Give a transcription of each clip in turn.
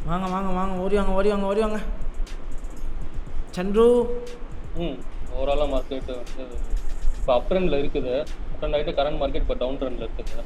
வாங்க வாங்க வாங்க ஓடி வாங்க ஓடி வாங்க ஓடி வாங்க சந்துரு. ஓவராலாக மார்க்கெட் வந்து இப்போ அப் ட்ரெண்டில் இருக்குது. அப் ட்ரெண்ட் ஆகிட்டு கரண்ட் மார்க்கெட் இப்போ டவுன் ட்ரெண்டில் இருக்குது.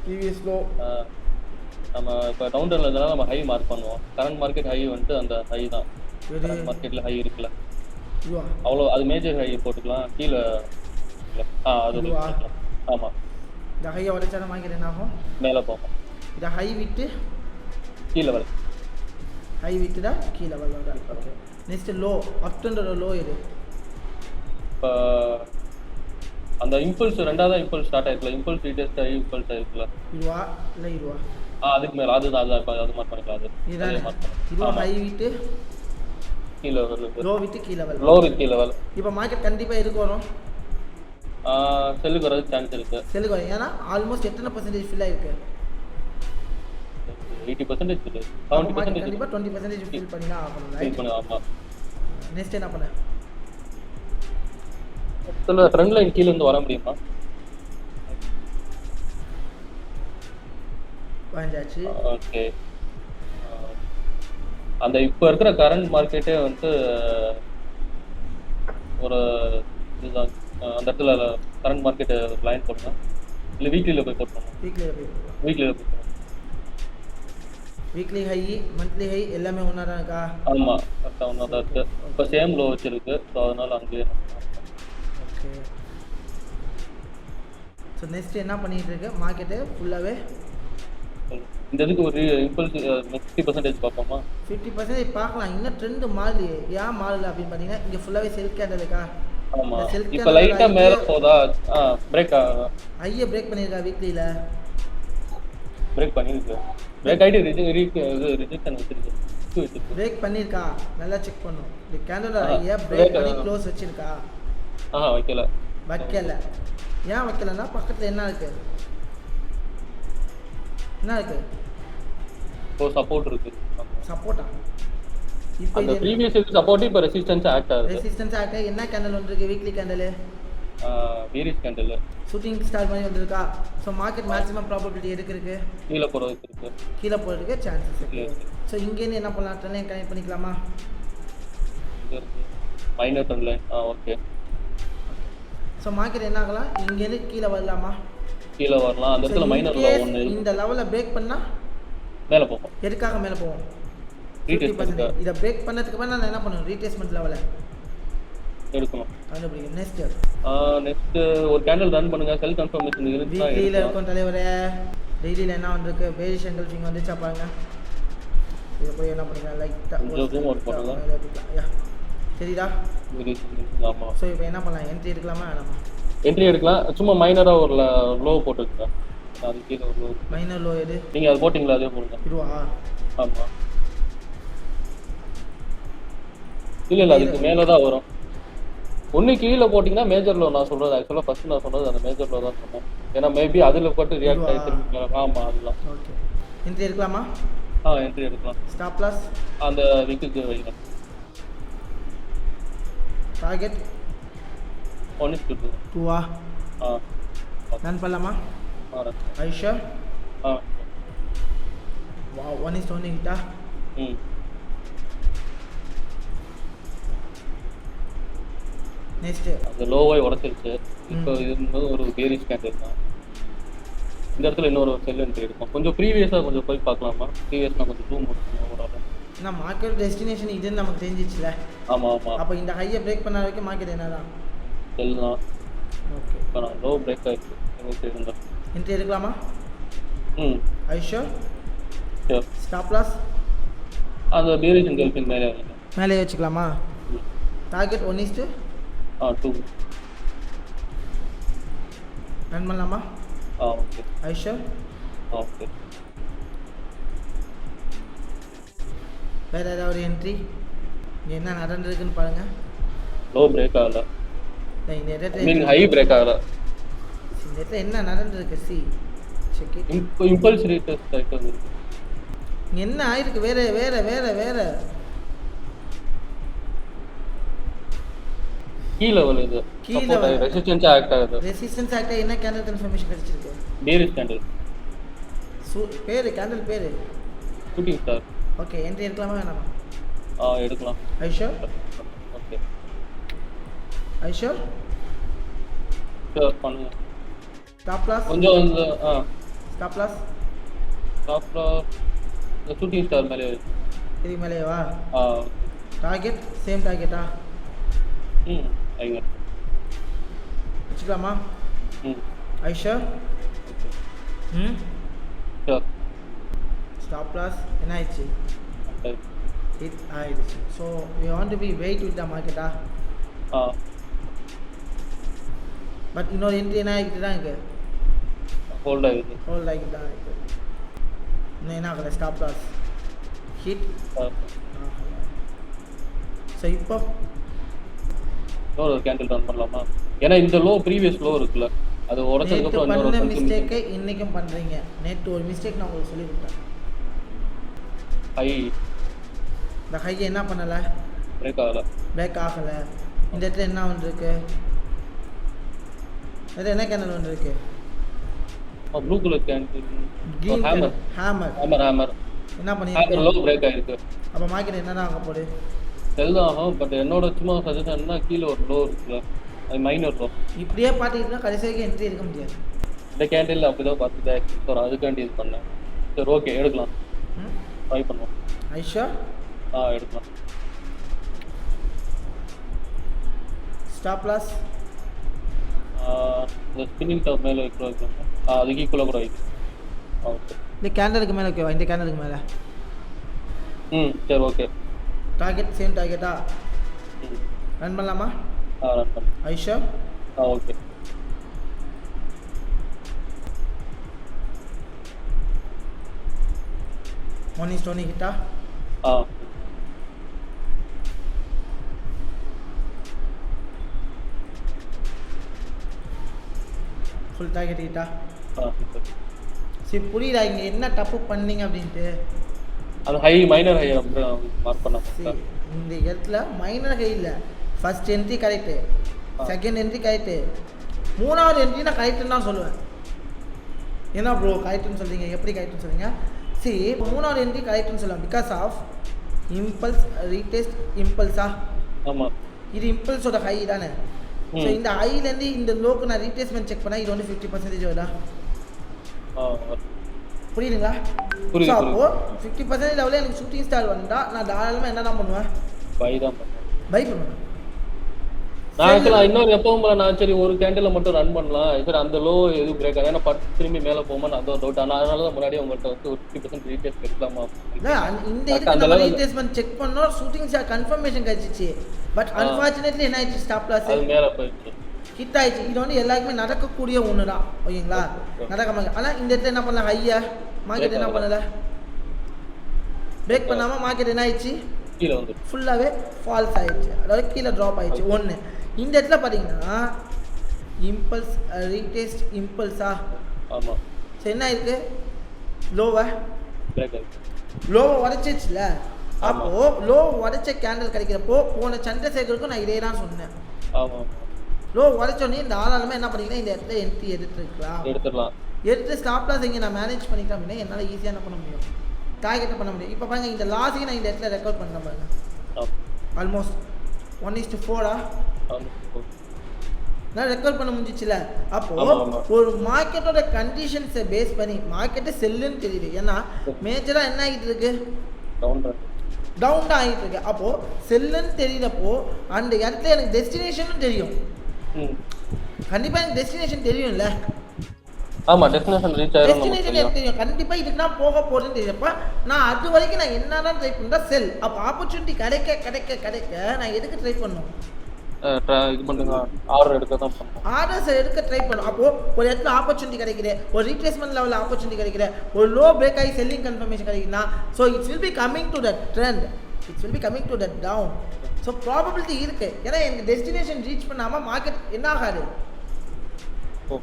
ப்ரீவியஸ் லோ நம்ம இப்போ டவுன் ட்ரெண்டில் இருந்தாலும் நம்ம ஹை மார்க் பண்ணுவோம். கரண்ட் மார்க்கெட் ஹை வந்துட்டு அந்த ஹை தான். கரண்ட் மார்க்கெட்டில் ஹை இருக்குல்ல, அவ்வளோ அது மேஜர் ஹை போட்டுக்கலாம். கீழே அது ஆமாம், இந்த ஹையை உடைச்சாலும் மார்க்கெட் என்ன ஆகும்? மேலே போகும். இதை ஹை விட்டு கீழே வர ஹை விட்டுடா கீழே வர. ஓகே, நெக்ஸ்ட் லோ அப்டோட லோ இது. இப்போ அந்த இம்பல்ஸ் ரெண்டாவது இம்பல்ஸ் ஸ்டார்ட் ஆயிருக்குல்ல, இம்பல்ஸ் ரீடெஸ்ட் ஆகி இம்பல்ஸ் ஆயிருக்குல்ல, இதுவா இல்லை இதுவா? அதுக்கு மேலே அதுதான் அது மார்க் பண்ணிக்கலாம். அது இதுவா ஹை விட்டு கீழே வரல, லோ விட்டு கீழே வரல, லோ விட்டு கீழே வரல. இப்போ மார்க்கெட் கண்டிப்பாக இருக்கு வரும், செல்லுக்கு வரதுக்கு சான்ஸ் இருக்கு. செல்லுக்கு வரும். ஏன்னா ஆல்மோஸ்ட் எத்தனை பர்சன்டேஜ் ஃபில் ஆயிருக்கு? 80% இருக்குது. 70% கண்டிப்பாக 20% ஃபில் பண்ணி தான் ஆகணும். ஃபில் பண்ணு. ஆமாம். நெக்ஸ்ட் என்ன பண்ண? ட்ரெண்ட் லைன் கீழே இருந்து வர முடியுமா? வாஞ்சாச்சு. ஓகே, அந்த இப்போ இருக்கிற கரண்ட் மார்க்கெட்டே வந்து ஒரு இதுதான். அந்த இடத்துல கரண்ட் மார்க்கெட் லைன் போடணும், இல்லை வீக்லியில் போய் போட்டணும். வீக்லியில் போய் வீக்லி ஹை மந்த்லி ஹை எல்லாமே ஒன்றா தான் இருக்கா? ஆமாம், கரெக்டாக ஒன்றா தான் இருக்குது. இப்போ சேம் லோ வச்சுருக்கு. ஸோ அதனால் அங்கேயே. ஓகே, ஸோ நெக்ஸ்ட் என்ன பண்ணிகிட்டு இருக்கு மார்க்கெட்டு ஃபுல்லாகவே? இந்த இதுக்கு ஒரு இம்பல்ஸ் 50% பார்ப்போமா? 50% பார்க்கலாம். இன்னும் ட்ரெண்டு மாறலையே. ஏன் மாறல அப்படின்னு பார்த்தீங்கன்னா இங்கே ஃபுல்லாகவே செல்ஃப் கேண்டல் இருக்கா? ஆமாம், இப்போ லைட்டாக மேலே போதா? பிரேக் ஐயை பிரேக் பண்ணியிருக்கா வீக்லியில்? பிரேக் பண்ணிருக்கு. பிரேக் ஆகிட்டு ரிஜெக்ஷன் வச்சிருக்கு. பிரேக் பண்ணியிருக்கா? நல்லா செக் பண்ணும். இந்த கேண்டலோட ஐயை பிரேக் பண்ணி க்ளோஸ் வச்சிருக்கா? வைக்கல. ஏன் வைக்கலன்னா பக்கத்தில் என்ன இருக்கு? என்ன இருக்கு? சப்போர்ட் இருக்கு. சப்போர்ட்டா? இப்போ இந்த ப்ரீவியஸ் சப்போர்ட் இப்போ ரெசிஸ்டன்ஸ் ஆக்ட் ஆகுது. ரெசிஸ்டன்ஸ் ஆக்ட் என்ன கேண்டல் வந்திருக்கு? Weekly candle பீரிஷ் candle shooting star மாதிரி வந்திருக்கா? ஸோ மார்க்கெட் மேக்ஸிமம் ப்ராபபிலிட்டி எதுக்கு இருக்கு? கீழே போகிறதுக்கு இருக்கு. கீழே போகிறதுக்கு சான்சஸ் இருக்கு. ஸோ இங்கேருந்து என்ன பண்ணலாம்? ட்ரெண்ட் லைன் கனெக்ட் பண்ணிக்கலாமா? Minor trend line. Okay, so market என்ன ஆகலாம்? இங்கேருந்து கீழே வரலாமா? கீழே வரலாம். அந்த இடத்துல மைனர் ஒன்று இந்த லெவலில் பிரேக் பண்ணால் மேலே போகும். எதுக்காக மேலே போகும்? 50%. இதை பிரேக் பண்ணதுக்கு அப்புறம் நான் என்ன பண்ணணும்? ரீட்ரேஸ்மெண்ட் லெவலில் எடுக்கணும். கண்டுபிடிக்கும். நெக்ஸ்ட் ஒரு கேண்டில் ரன் பண்ணுங்க. செல் கன்ஃபர்மேஷன் இருக்குன்னா வீக்லியில் இருக்கும் தலைவரே. டெய்லியில் என்ன வந்திருக்கு? பேரிஷ் எங்கல்ஃபிங் வந்துச்சா பாருங்க. இதை போய் என்ன பண்ணுங்க? லைட்டாக சரிடா. ஆமாம். ஸோ இப்போ என்ன பண்ணலாம்? என்ட்ரி எடுக்கலாமா வேணாமா? என்ட்ரி எடுக்கலாம். சும்மா மைனராக ஒரு லோ போட்டுருக்கேன். அது கீழே ஒரு லோ. மைனர் லோ எது? நீங்கள் அது போட்டிங்களா? அதே போடுங்க. இதுவா? ஆமாம். இல்லை அதுக்கு மேலே தான் வரும். ஒன்று கீழே போட்டிங்கன்னா மேஜர் லோ. நான் சொல்கிறது ஆக்சுவலாக ஃபஸ்ட்டு நான் சொன்னது அந்த மேஜர் லோ தான் சொன்னேன். ஏன்னா மேபி அதில் போட்டு ரியாக்ட் ஆகிட்டு. ஆமாம், அதுதான். ஓகே, என்ட்ரி எடுக்கலாமா? என்ட்ரி எடுக்கலாம். ஸ்டாப் லாஸ் அந்த வீக்குக்கு வைங்க. டார்கெட் 1:2. ரன் பண்ணலாமா? ஐஷா வா 1:1 கிட்டா. நெக்ஸ்ட் அந்த லோவை உடைச்சிருச்சு. இப்போ இது ஒரு பேரிஷ் கேண்டில் தான். இந்த இடத்துல இன்னொரு செல் என்ட்ரி இருக்கும். கொஞ்சம் ப்ரீவியஸாக கொஞ்சம் போய் பார்க்கலாமா? ப்ரீவியஸ்னால் கொஞ்சம் ஜூம் ஓவரால். ஏன்னா மார்க்கெட் டெஸ்டினேஷன் இதுன்னு நமக்கு தெரிஞ்சிச்சுல. ஆமாம். அப்போ இந்த ஹையை பிரேக் பண்ண வரைக்கும் மார்க்கெட் என்ன தான்? செல் தான். ஓகே, இப்போ நான் லோ பிரேக் ஆகிடுச்சு. என்ட்ரி எடுக்கலாமா? ஐஷோ ஸ்டாப் லாஸ் அந்த பேரிஷ் என்கல்ஃபிங் மேலே வச்சுக்கலாமா? டார்கெட் 1:2. ரன் பண்ணலாமா? ஓகே. ஐஷா ஓகே. வேறு ஏதாவது என்ட்ரி? இங்கே என்ன நடந்துருக்குன்னு பாருங்க. லோ பிரேக் ஆகல. இந்த இடத்துல ஹை பிரேக் ஆகல. இந்த இடத்துல என்ன நடந்துருக்கு? Check it. இம்பல்ஸ் ரீடெஸ்ட் ஆயிட்டு என்ன ஆயிருக்கு? வேற கீ லெவல் இது கீ சப்போர்ட் லெவல் ரெசிஸ்டன்ஸா ஆக்ட் ஆகுது. ரெசிஸ்டன்ஸ் ஆக்டா என்ன கேண்டில் கன்ஃபர்மேஷன் கிடைச்சிருக்கு? Bearish candle. பேரு கேண்டில் பேரு ஷூட்டிங் ஸ்டார். ஓகே என்ட்ரி எடுக்கலாமா வேணாமா? எடுக்கலாம். ஐஷோ ஓகே ஐஷோ ஷூர் பண்ணுங்க. ஸ்டாப் லாஸ் கொஞ்சம் இந்த ஸ்டாப் லாஸ் இந்த ஷூட்டிங் ஸ்டார் மேலே இதுக்கு மேலேவா? Target same டார்கெட்டா? ஐயா வச்சுக்கலாமா? ஐஷோ ஷூர். ஸ்டாப் லாஸ் என்ன ஆயிடுச்சு? ஹிட் ஆயிடுச்சு. So we want to be wait with the மார்க்கெட்டா? பட் இன்னொரு என்ட்ரி என்ன ஆகிட்டு தான் இருக்கு, ஹோல்ட் ஆகிடுது. ஹோல்ட் ஆகிட்டு தான் இருக்கு. இன்னும் என்ன ஆகலை, ஸ்டாப் லாஸ் ஹிட். ஸோ இப்போ இன்னொரு கேண்டில் ரன் பண்ணலாமா? ஏன்னா இந்த லோ ப்ரீவியஸ் லோ இருக்குல்ல, அது உடச்சதுக்கப்புறம் பண்ண மிஸ்டேக்கை இன்றைக்கும் பண்ணுறீங்க. நேற்று ஒரு மிஸ்டேக் நான் உங்களுக்கு சொல்லி கொடுத்தேன். ஹை இந்த ஹையை என்ன பண்ணலை, பிரேக் ஆகலை. இந்த இடத்துல என்ன வந்துருக்கு, இது என்ன கேண்டில் வந்துருக்கு? ப்ளூ கலர் கேண்டில் ஹேமர் என்ன பண்ணிருக்கு? லோ பிரேக் ஆயிருக்கு. அப்போ மார்க்கெட் என்னடா ஆக போகுது? செல் ஆகும். பட் என்னோட சும்மா சஜஷன்னா கீழே ஒரு லோ இருக்குல்ல, அது மைனர் லோ. இப்படியே பார்த்துக்கிட்டா கடைசி வரைக்கும் என்ட்ரி எடுக்க முடியாது. இந்த கேண்டில் அப்படிதான் பார்த்துட்டு சார் அதுக்காண்டி இது பண்ணேன். சரி ஓகே எடுக்கலாம், ட்ரை பண்ணுவோம். ஐஷா எடுக்கலாம். ஸ்டாப் லாஸ் இந்த ஸ்பின்னிங் டாப் மேலே வைக்கிறோம், அதுக்கு ஈக்குவலாக கூட வைக்கும். ஓகே இந்த கேண்டலுக்கு மேலே ஓகேவா? இந்த கேண்டலுக்கு மேலே சரி ஓகே. டார்கெட் சேம் டார்கெட்டா? ரன் பண்ணலாமா? ரன் பண்ணு. ஐஷா ஓகே. ஒன் இஸ் 20 கிட்டா? ஃபுல் டார்கெட் கிட்டா? சரி புரியுதா இங்கே என்ன தப்பு பண்ணீங்க அப்படின்ட்டு? அது ஹை மைனர் ஹை மார்க் பண்ண. இந்த இடத்துல மைனர் ஹை இல்லை, first entry correct, second entry correct, மூணாவது என்ட்ரி நான் கரெக்டுன்னு தான் சொல்லுவேன். என்ன ப்ரோ கரெக்டுன்னு சொல்கிறீங்க, எப்படி கரெக்டுன்னு சொல்கிறீங்க? சரி மூணாவது என்ட்ரி கரெக்டுன்னு சொல்லுவேன் பிகாஸ் ஆஃப் இம்பல்ஸ் ரீடெஸ்ட் இம்பல்ஸா? ஆமாம், இது இம்பல்ஸோட ஹை தானே. ஸோ இந்த ஹைலேருந்து இந்த லோக்கு நான் ரீப்ளேஸ்மெண்ட் செக் பண்ணால் இது வந்து 50% வருதா? புரியுதுங்களா? ஸோ அப்போது 50% லெவலில் எனக்கு ஷூட்டிங் ஸ்டார் வந்தால் நான் தாராளமாக என்ன தான் பண்ணுவேன்? பை பண்ணுவேன். நான் ஆக்சுவலாக இன்னொரு எப்பவும் போல நான் சரி ஒரு கேண்டில் மட்டும் ரன் பண்ணலாம், சரி அந்த லோ எதுவும் பிரேக் ஆகும், ஏன்னா பட்டு திரும்பி மேலே போகுமா அந்த ஒரு டவுட். ஆனால் அதனால தான் முன்னாடி உங்கள்கிட்ட வந்து ஒரு 50% ரீடேஸ் எடுக்கலாமா? இந்த இதுக்கு நம்ம ரீப்ளேஸ்மெண்ட் செக் பண்ணோம், ஷூட்டிங் ஸ்டார் கன்ஃபர்மேஷன் கிடச்சிச்சு. பட் அன்ஃபார்ச்சுனேட்லி என்ன ஆயிடுச்சு, ஸ்டாப் லாஸ் அது மேலே போயிடுச்சு, ஹிட் ஆயிடுச்சு. இது வந்து எல்லாருக்குமே நடக்கக்கூடிய ஒன்று தான், ஓகேங்களா? நடக்காம. ஆனால் இந்த இடத்துல என்ன பண்ணலாம், ஹையா மார்க்கெட் என்ன பண்ணலை, பிரேக் பண்ணாமல் மார்க்கெட் என்ன ஆயிடுச்சு, கீழே வந்து ஃபுல்லாகவே ஃபால்ஸ் ஆயிடுச்சு, அதாவது கீழே ட்ராப் ஆயிடுச்சு. ஒன்று இந்த இடத்துல பார்த்தீங்கன்னா இம்பல்ஸ் ரீடெஸ்ட் இம்பல்ஸா? ஆமாம். சரி என்ன இருக்குது, லோவை உடச்சிச்சுல. அப்போது லோ உடச்ச கேண்டில் கிடைக்கிறப்போ போன சந்திரசேகருக்கும் நான் இதே தான் சொன்னேன். ஆமாம், லோ உடச்சோடனே இந்த ஆளாலுமே என்ன பண்ணிக்கலாம், இந்த இடத்துல என்ட்ரி எடுத்துடலாம். எடுத்து ஸ்டாப் லாஸ் இங்கே நான் மேனேஜ் பண்ணிட்டேன் அப்படின்னா என்னால் ஈஸியாக என்ன பண்ண முடியும், டார்கெட்டை பண்ண முடியும். இப்போ பாருங்க இந்த லாஸையும் நான் இந்த இடத்துல ரெக்கார்ட் பண்ணுறேன் பாருங்க. ஆல்மோஸ்ட் 1:4 நான் ரெக்கார்ட் பண்ண முடிஞ்சிச்சுல. அப்போது ஒரு மார்க்கெட்டோட கண்டிஷன்ஸை பேஸ் பண்ணி மார்க்கெட்டை செல்லுன்னு தெரியுது. ஏன்னா மேஜராக என்ன ஆகிட்டு இருக்கு, டவுன் தான் ஆகிட்டு இருக்கு. அப்போது செல்லுன்னு தெரியுறப்போ அந்த இடத்துல எனக்கு டெஸ்டினேஷனும் தெரியும். கண்டிப்பாக எனக்கு டெஸ்டினேஷன் தெரியும்ல. ஆமாம், டெஸ்டினேஷன் எனக்கு தெரியும். கண்டிப்பாக இதுக்கு நான் போக போகிறேன்னு தெரியுறப்ப நான் அது வரைக்கும் நான் என்ன தான் ட்ரை பண்ணுறேன், செல். அப்போ ஆப்பர்ச்சுனிட்டி கிடைக்க நான் எதுக்கு ட்ரை பண்ணணும், இது பண்ணுங்க, ஆர்டர் எடுக்க தான் பண்ணுவோம், ஆர்டர்ஸ் எடுக்க ட்ரை பண்ணும். அப்போது ஒரு இடத்துல ஆப்பர்ச்சுனிட்டி கிடைக்குது, ஒரு ரீப்ளேஸ்மெண்ட் லெவலில் ஆப்பர்ச்சுனிட்டி கிடைக்குது, ஒரு லோ பிரேக் ஆகி செல்லிங் கன்ஃபர்மேஷன் கிடைக்குதுன்னா so it's will be coming to that trend, it's will be coming to that down. So probability இருக்குது. ஏன்னா எனக்கு டெஸ்டினேஷன் ரீச் பண்ணாமல் மார்க்கெட் என்ன ஆகாது,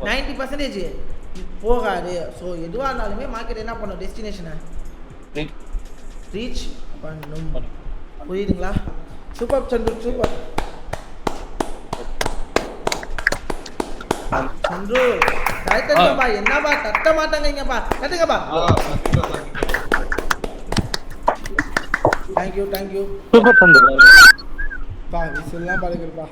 90% போகாது. ஸோ எதுவாக இருந்தாலுமே மார்க்கெட் என்ன பண்ணும், டெஸ்டினேஷனை ரீச் பண்ணும். புரியுதுங்களா? Super Chandru, super. சந்துரு கரெக்டாப்பா என்னப்பா தட்ட மாட்டாங்கப்பா கட்டுங்கப்பா தேங்க்யூ சூப்பர் சந்துரு பா விசில்லாம் பழகுறப்பா